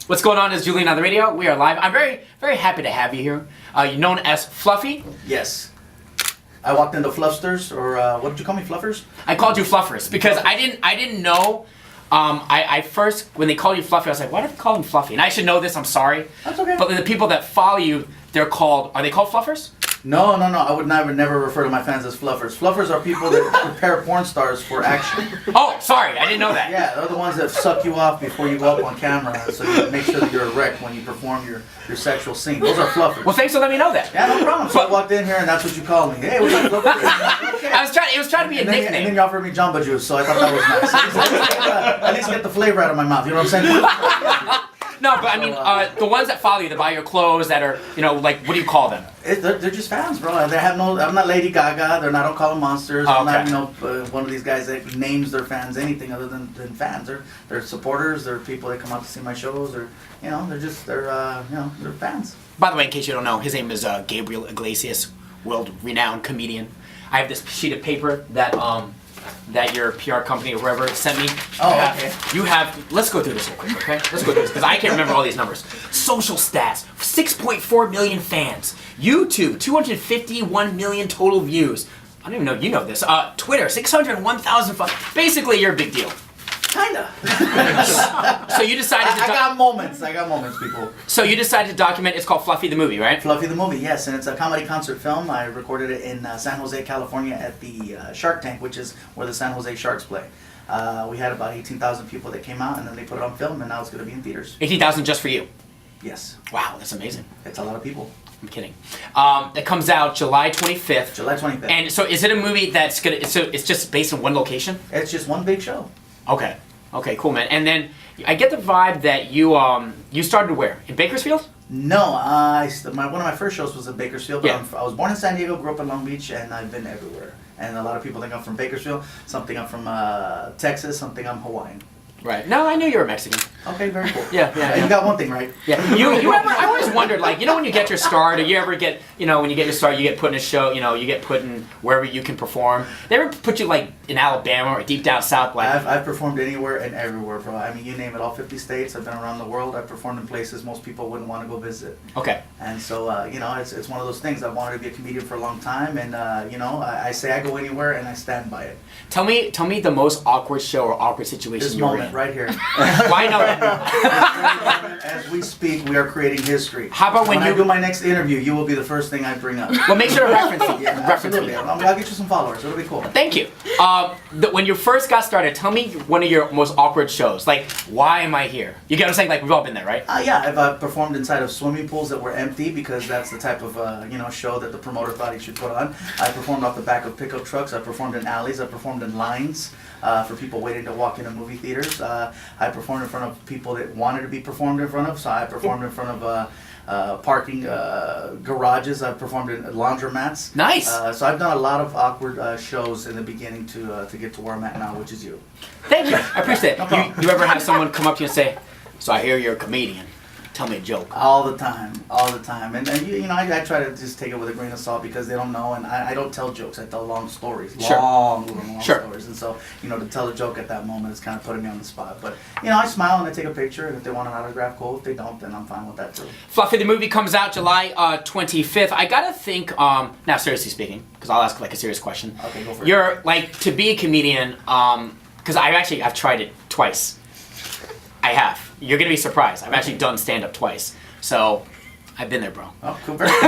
What's going on? Is Julian on the radio? We are live. I'm very, very happy to have you here. You're known as Fluffy. Yes. I walked into Fluffsters, or what did you call me, Fluffers? I called you Fluffers because I didn't know. I first, when they called you Fluffy, I was like, why do they call him Fluffy? And I should know this. I'm sorry. That's okay. But the people that follow you, are they called Fluffers? No. I would never refer to my fans as Fluffers. Fluffers are people that prepare porn stars for action. Oh, sorry, I didn't know that. Yeah, they're the ones that suck you off before you go up on camera, so you make sure that you're erect when you perform your sexual scene. Those are Fluffers. Well, thanks for letting me know that. Yeah, no problem. So I walked in here and that's what you called me. Hey, what's up, Fluffers? Okay. It was trying to be a nickname. And then you offered me Jamba Juice, so I thought that was nice. At least get the flavor out of my mouth. You know what I'm saying? No, but I mean, the ones that follow you, that buy your clothes, that are, like, what do you call them? They're just fans, bro. They have no. I'm not Lady Gaga. I don't call them monsters. Oh, I'm okay. not, one of these guys that names their fans anything other than fans. They're supporters. They're people that come out to see my shows. Or they're fans. By the way, in case you don't know, his name is Gabriel Iglesias, world-renowned comedian. I have this sheet of paper that your PR company or whoever sent me. Oh, okay. Let's go through this real quick, okay? Let's go through this, because I can't remember all these numbers. Social stats, 6.4 million fans. YouTube, 251 million total views. I don't even know if you know this. Twitter, 601,000 followers. Basically, you're a big deal. Kinda. So you decided to... I got moments, people. So you decided to document, it's called Fluffy the Movie, right? Fluffy the Movie, yes, and it's a comedy concert film. I recorded it in San Jose, California at the Shark Tank, which is where the San Jose Sharks play. We had about 18,000 people that came out, and then they put it on film, and now it's going to be in theaters. 18,000 just for you? Yes. Wow, that's amazing. It's a lot of people. I'm kidding. That comes out July 25th. July 25th. And so is it a movie that's it's just based on one location? It's just one big show. Okay. Okay, cool, man. And then I get the vibe that you started where? In Bakersfield? No, one of my first shows was in Bakersfield. But Yeah. I was born in San Diego, grew up in Long Beach, and I've been everywhere. And a lot of people think I'm from Bakersfield. Some think I'm from Texas. Some think I'm Hawaiian. Right. No, I knew you were Mexican. Okay, very cool. Yeah. You got one thing right. Yeah. I always wondered, like, when you get your start, or you ever get, when you get your start, you get put in a show, you get put in wherever you can perform. They ever put you, like, in Alabama or deep down south? Like, I've performed anywhere and everywhere, bro. I mean, you name it, all 50 states. I've been around the world. I've performed in places most people wouldn't want to go visit. Okay. And so, it's one of those things. I wanted to be a comedian for a long time, and, I say I go anywhere, and I stand by it. Tell me the most awkward show or awkward situation This you were in. moment right here. Why not? As we speak, we are creating history. How about when I do my next interview, you will be the first thing I bring up. Well, make sure to reference it. Yeah, absolutely. I'll get you some followers. It'll be cool. Thank you. When you first got started, tell me one of your most awkward shows. Like, why am I here? You get what I'm saying? Like, we've all been there, right? Yeah, I've performed inside of swimming pools that were empty because that's the type of show that the promoter thought he should put on. I performed off the back of pickup trucks. I performed in alleys. I performed in lines for people waiting to walk into movie theaters. I performed in front of people that wanted to be performed in front of. So I performed in front of parking garages. I've performed in laundromats. Nice. So I've done a lot of awkward shows in the beginning to get to where I'm at now, which is you. Thank you. I appreciate it. No problem. You ever have someone come up to you and say, "So I hear you're a comedian. Tell me a joke." All the time. And I try to just take it with a grain of salt because they don't know, and I don't tell jokes. I tell long stories. Sure. Long Sure. stories. And so, to tell a joke at that moment is kind of putting me on the spot. But, I smile and I take a picture, and if they want an autograph, cool. If they don't, then I'm fine with that too. Fluffy the Movie comes out July 25th. I gotta think, now seriously speaking, because I'll ask like a serious question. Okay, go for it. You're, like, to be a comedian, because I've tried it twice. I have. You're gonna be surprised. I've actually done stand-up twice. So, I've been there, bro. Oh, cool. Very good.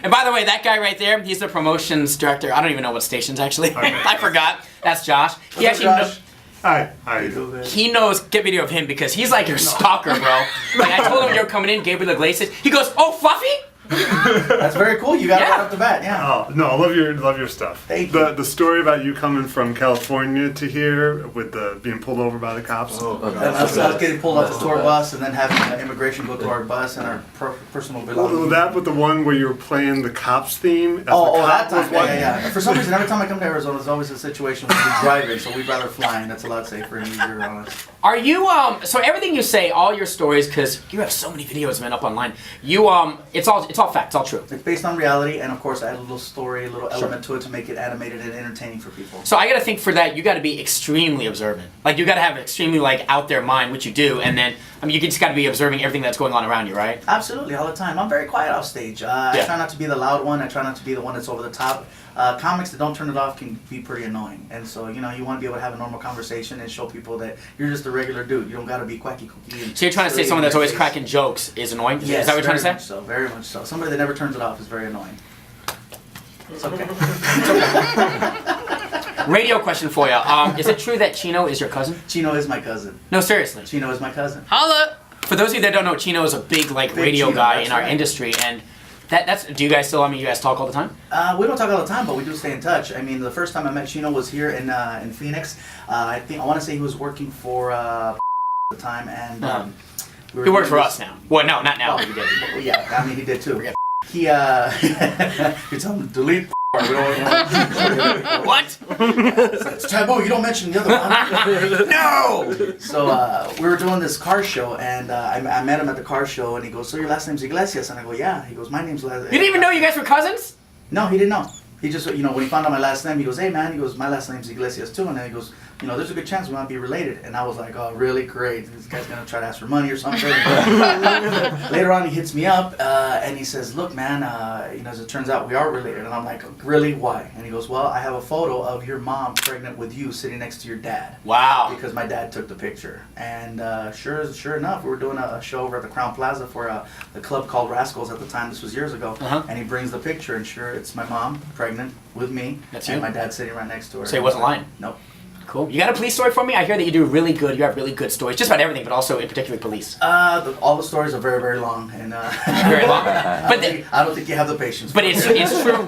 And by the way, that guy right there, he's the promotions director. I don't even know what stations, actually. I forgot. That's Josh. He actually Josh? Hi. How you doing? He knows, get video of him because he's like your stalker, bro. Like, I told him you're coming in, Gabriel Iglesias. He goes, "Oh, Fluffy?" That's very cool. You got it right off the bat, yeah. Oh no, I love your stuff. Thank you. The story about you coming from California to here with the being pulled over by the cops. I was getting pulled off the tour bus and then having immigration go to our bus and our personal belongings. Well, that with the one where you were playing the cops theme. As Oh, the cop that time, was walking- yeah. For some reason, every time I come to Arizona, there's always a situation where we're driving, so we'd rather flying. That's a lot safer and easier on us. Are you so everything you say, all your stories, because you have so many videos, man, up online. You it's all fact, it's all true. It's based on reality, and of course, I add a little story, a little element to it to make it animated and entertaining for people. So I got to think for that, you got to be extremely observant. Like you got to have an extremely like out there mind, which you do, and then I mean you just got to be observing everything that's going on around you, right? Absolutely, all the time. I'm very quiet off stage. I try not to be the loud one. I try not to be the one that's over the top. Comics that don't turn it off can be pretty annoying, and so you want to be able to have a normal conversation and show people that you're just a regular dude. You don't got to be quacky cookie. So you're trying to say someone that's always cracking jokes is annoying? Yes, is that what you're trying to say? Much so, very much so. Somebody that never turns it off is very annoying. It's okay. Radio question for you. Is it true that Chino is your cousin? Chino is my cousin. No, seriously. Chino is my cousin. Holla! For those of you that don't know, Chino is a big radio Chino, guy in our right. industry, and that's. Do you guys still? I mean, you guys talk all the time? We don't talk all the time, but we do stay in touch. I mean, the first time I met Chino was here in Phoenix. I want to say he was working for at the time, and He works for us now. Well, no, not now. Oh, he did. Yeah, I mean, he did too. He you tell him to delete. We don't What? It's taboo. You don't mention the other one. No! So we were doing this car show, and I met him at the car show, and he goes, "So your last name's Iglesias?" And I go, "Yeah." He goes, "My name's." You didn't even know you guys were cousins? No, he didn't know. He just, when he found out my last name, he goes, "Hey man," he goes, "My last name's Iglesias too." And then he goes, "There's a good chance we might be related." And I was like, "Oh, really? Great. This guy's gonna try to ask for money or something." Later on, he hits me up and he says, "Look, man, as it turns out, we are related." And I'm like, "Really? Why?" And he goes, "Well, I have a photo of your mom pregnant with you sitting next to your dad." Wow. Because my dad took the picture. And sure enough, we were doing a show over at the Crown Plaza for the club called Rascals at the time. This was years ago. And he brings the picture, and sure, it's my mom pregnant with me. That's and you? my dad sitting right next to her. So he wasn't lying? Nope. Cool. You got a police story for me? I hear that you do really good. You have really good stories, just about everything, but also in particular police. All the stories are very, very long, and Very long. I don't think you have the patience. But it's true,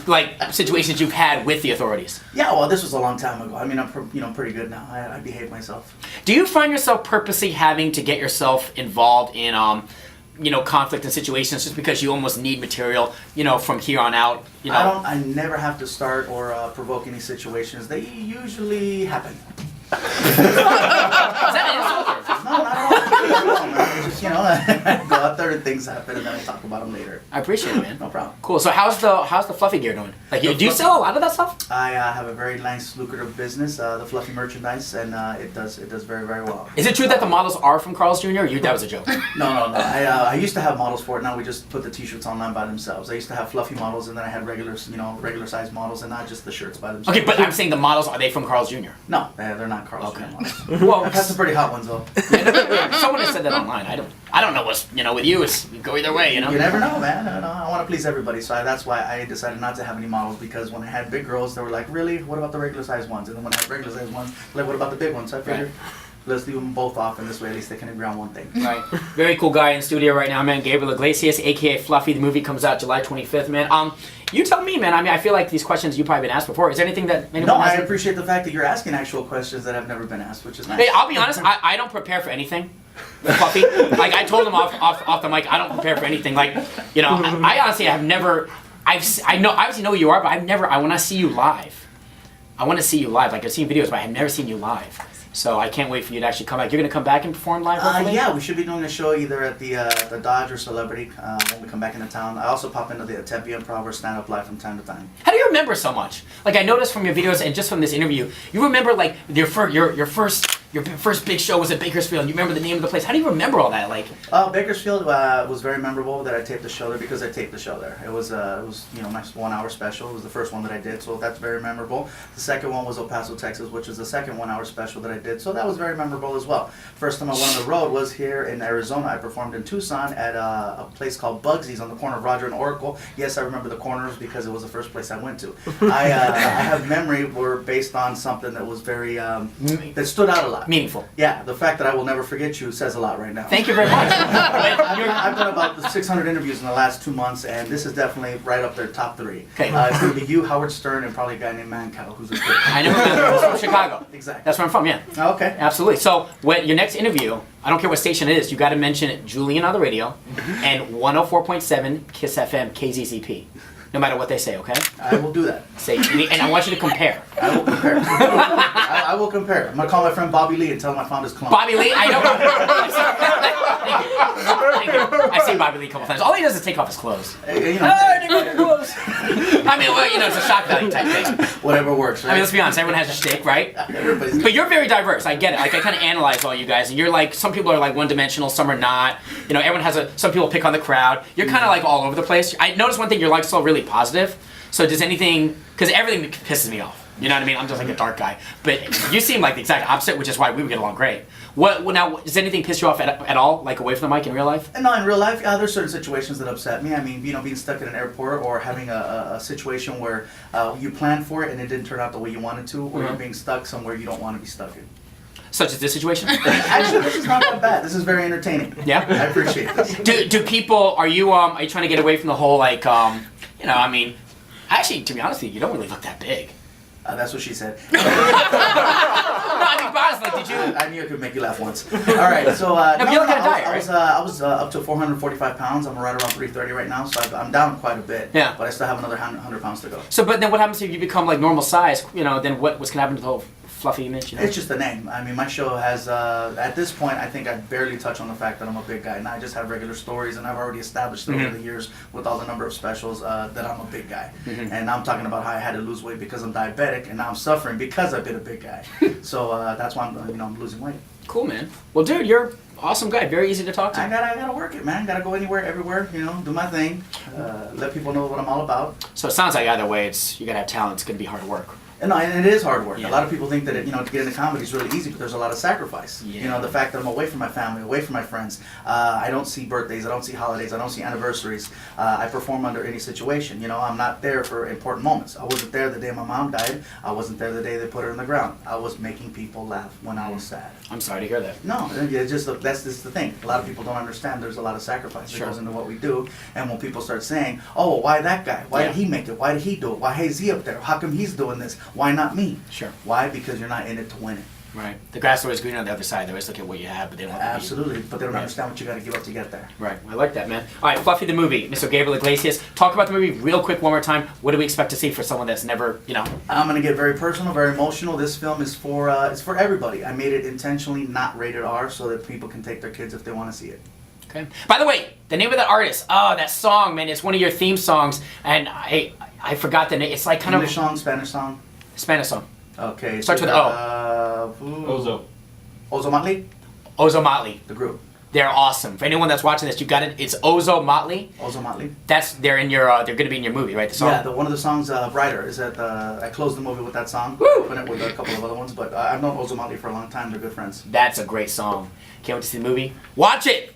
like situations you've had with the authorities. Yeah, well, this was a long time ago. I mean, I'm pretty good now. I behave myself. Do you find yourself purposely having to get yourself involved in conflict and situations just because you almost need material, from here on out? I never have to start or provoke any situations. They usually happen. Is that an insult? No, not at all. Man. It's just, go out there and things happen, and then I talk about them later. I appreciate it, man. No problem. Cool. So how's the fluffy gear doing? Like, do you sell a lot of that stuff? I have a very nice, lucrative business, the fluffy merchandise, and it does very, very well. Is it true that the models are from Carl's Jr. or that was a joke? No. I used to have models for it. Now we just put the T-shirts online by themselves. I used to have fluffy models, and then I had regular size models, and not just the shirts by themselves. Okay, but I'm saying the models, are they from Carl's Jr.? No, they're not Carl's Jr. models. Well, I've had some pretty hot ones though. Someone has said that online. I don't know what's with you. It's you go either way. You never know, man. I want to please everybody, so that's why I decided not to have any models, because when I had big girls, they were like, "Really? What about the regular size ones?" And then when I had regular size ones, like, "What about the big ones?" So I figured, let's leave them both off, and this way at least they can agree on one thing. Right. Very cool guy in studio right now, man. Gabriel Iglesias, aka Fluffy. The movie comes out July 25th, man. You tell me, man. I mean, I feel like these questions you've probably been asked before. Is there anything that anyone No, I hasn't? appreciate the fact that you're asking actual questions that have never been asked, which is nice. Hey, I'll be honest. I don't prepare for anything. Fluffy. Like I told him off the mic, I don't prepare for anything. Like, I honestly have never. I obviously know who you are, but I want to see you live. I want to see you live. Like I've seen videos, but I have never seen you live. So I can't wait for you to actually come back. You're gonna come back and perform live, hopefully? Yeah, we should be doing a show either at the Dodge or Celebrity when we come back into town. I also pop into the Tempe Improv or stand up live from time to time. How do you remember so much? Like I noticed from your videos and just from this interview, you remember like your first big show was at Bakersfield. And you remember the name of the place. How do you remember all that? Like Bakersfield was very memorable that I taped the show there, because I taped the show there. It was my 1 hour special. It was the first one that I did, so that's very memorable. The second one was El Paso, Texas, which is the second 1 hour special that I did, so that was very memorable as well. First time I went on the road was here in Arizona. I performed in Tucson at a place called Bugsy's on the corner of Roger and Oracle. Yes, I remember the corners because it was the first place I went to. I have memory were based on something that was very that stood out a lot. meaningful. Yeah, the fact that I will never forget you says a lot right now. Thank you very much. I've done about 600 interviews in the last 2 months, and this is definitely right up there, top 3. Okay. It's going to be you, Howard Stern, and probably a guy named Mancow, who's a kid. I never met him. He's from Chicago. Exactly. That's where I'm from. Yeah. Okay. Absolutely. So when your next interview, I don't care what station it is, you got to mention Julian on the radio and 104.7 Kiss FM KZZP. no matter what they say, okay? I will do that. Say, and I want you to compare. I will compare. I will compare. I'm gonna call my friend Bobby Lee and tell him I found his clone. Bobby Lee, I know. Thank you. I've seen Bobby Lee a couple times. All he does is take off his clothes. You know, I mean, well, you know, it's a shock value type thing. whatever works, right? I mean, let's be honest, everyone has a shtick, right? Everybody's But you're very diverse. I get it. Like, I kind of analyze all you guys, and you're like, some people are like one-dimensional, some are not. You know, everyone has some people pick on the crowd. You're kind of like all over the place. I noticed one thing, you're like still really positive. So does anything, because everything pisses me off. You know what I mean? I'm just like a dark guy. But you seem like the exact opposite, which is why we would get along great. What now, does anything piss you off at all, like away from the mic in real life? No, in real life, there's certain situations that upset me. I mean, you know, being stuck in an airport or having a situation where you planned for it and it didn't turn out the way you wanted to, or you're being stuck somewhere you don't want to be stuck in. Such as this situation? Actually, this is not that bad. This is very entertaining. Yeah? I appreciate this. Do people, are you trying to get away from the whole, like, you know, I mean, actually, to be honest with you, you don't really look that big. That's what she said. No, I mean, honestly, like, did you? I knew I could make you laugh once. All right, so but you're looking at a diet, right? I was up to 445 pounds. I'm right around 330 right now, so I'm down quite a bit. Yeah. But I still have another 100 pounds to go. So, but then what happens if you become like normal size? You know, then what's gonna happen to the whole fluffy image? You know? It's just the name. I mean, my show has, at this point, I think I barely touch on the fact that I'm a big guy. And I just have regular stories, and I've already established over the years with all the number of specials that I'm a big guy. And I'm talking about how I had to lose weight because I'm diabetic, and now I'm suffering because I've been a big guy. So that's why I'm losing weight. Cool, man. Well, dude, you're an awesome guy. Very easy to talk to. I gotta work it, man. Gotta go anywhere, everywhere. You know, do my thing. Let people know what I'm all about. So it sounds like either way, you gotta have talent. It's gonna be hard work. And, no, and it is hard work. Yeah. A lot of people think that to get into comedy is really easy, but there's a lot of sacrifice. Yeah. You know, the fact that I'm away from my family, away from my friends. I don't see birthdays, I don't see holidays, I don't see anniversaries. I perform under any situation. You know, I'm not there for important moments. I wasn't there the day my mom died. I wasn't there the day they put her in the ground. I was making people laugh when I was sad. I'm sorry to hear that. No, that's just the thing. A lot of people don't understand there's a lot of sacrifice that goes into what we do. And when people start saying, oh, well, why that guy? Why did he make it? Why did he do it? Why is he up there? How come he's doing this? Why not me? Sure. Why? Because you're not in it to win it. Right. The grass is always green on the other side. They always look at what you have, but they don't look at you. Absolutely, but they don't understand what you got to give up to get there. Right. I like that, man. All right, Fluffy the movie. Mr. Gabriel Iglesias. Talk about the movie real quick one more time. What do we expect to see for someone that's never, you know? I'm gonna get very personal, very emotional. This film is for it's for everybody. I made it intentionally not rated R so that people can take their kids if they want to see it. Okay. By the way, the name of that artist. Oh, that song, man. It's one of your theme songs, and I forgot the name. It's like kind English of song, Spanish song. Spanish song. Okay. Starts with O. Ozo. Ozo Motley, Ozo Motley. the group. They're awesome. For anyone that's watching this, you got it. It's Ozo Motley. Ozo Motley. They're in your. They're going to be in your movie, right? The song. Yeah, one of the songs, Brighter, is that I closed the movie with that song. Woo! Open it with a couple of other ones, but I've known Ozo Motley for a long time. They're good friends. That's a great song. Can't wait to see the movie. Watch it.